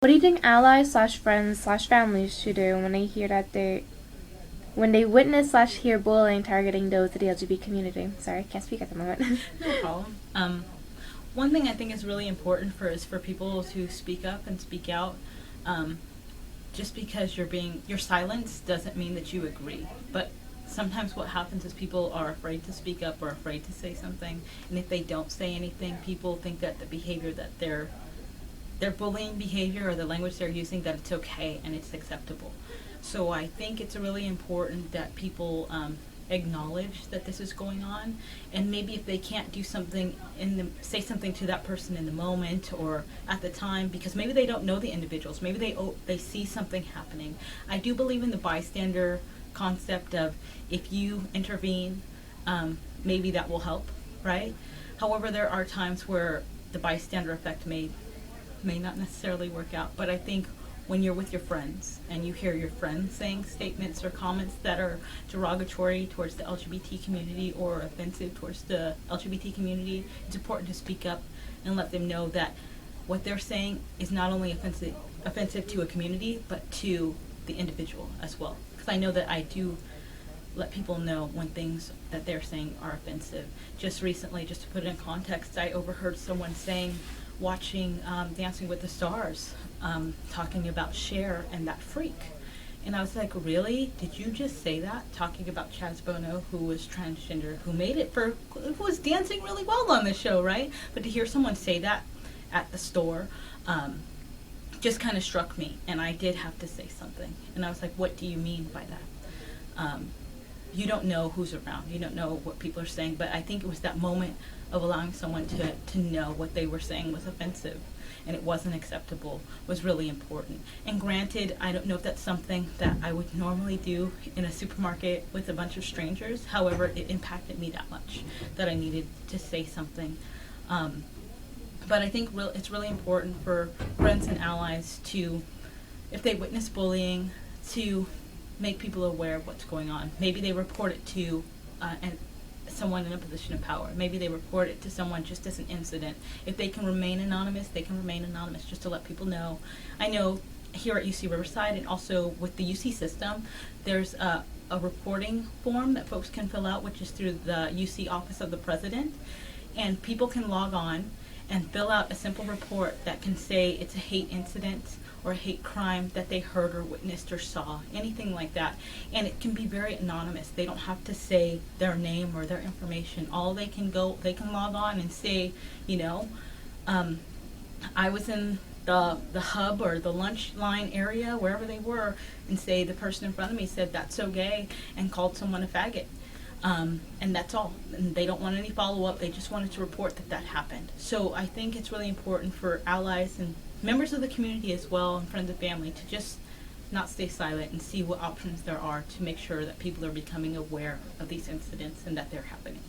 What do you think allies slash friends slash families should do when they witness slash hear bullying targeting those of the LGBT community? Sorry, I can't speak at the moment. No problem. One thing I think is really important is for people to speak up and speak out. Just because your silence doesn't mean that you agree. But sometimes what happens is people are afraid to speak up or afraid to say something, and if they don't say anything, people think that the behavior that their bullying behavior or the language they're using, that it's okay and it's acceptable. So I think it's really important that people acknowledge that this is going on, and maybe if they can't do something say something to that person in the moment or at the time, because maybe they don't know the individuals, maybe they see something happening. I do believe in the bystander concept of if you intervene, maybe that will help, right? However, there are times where the bystander effect may not necessarily work out, but I think when you're with your friends and you hear your friends saying statements or comments that are derogatory towards the LGBT community or offensive towards the LGBT community, it's important to speak up and let them know that what they're saying is not only offensive to a community, but to the individual as well. Because I know that I do let people know when things that they're saying are offensive. Just recently, just to put it in context, I overheard someone watching Dancing with the Stars, talking about Cher and that freak. And I was like, really? Did you just say that? Talking about Chaz Bono, who was transgender, who was dancing really well on the show, right? But to hear someone say that at the store, just kind of struck me, and I did have to say something. And I was like, what do you mean by that? You don't know who's around. You don't know what people are saying. But I think it was that moment of allowing someone to know what they were saying was offensive and it wasn't acceptable was really important. And granted, I don't know if that's something that I would normally do in a supermarket with a bunch of strangers. However, it impacted me that much that I needed to say something. But I think it's really important for friends and allies to, if they witness bullying, to make people aware of what's going on. Maybe they report it to someone in a position of power. Maybe they report it to someone just as an incident. If they can remain anonymous, they can remain anonymous just to let people know. I know here at UC Riverside and also with the UC system, there's a reporting form that folks can fill out, which is through the UC Office of the President. And people can log on and fill out a simple report that can say it's a hate incident or a hate crime that they heard or witnessed or saw, anything like that. And it can be very anonymous. They don't have to say their name or their information. They can log on and say, I was in the hub or the lunch line area, wherever they were, and say the person in front of me said that's so gay and called someone a faggot. And that's all. And they don't want any follow-up. They just wanted to report that happened. So I think it's really important for allies and members of the community as well and friends and family to just not stay silent and see what options there are to make sure that people are becoming aware of these incidents and that they're happening.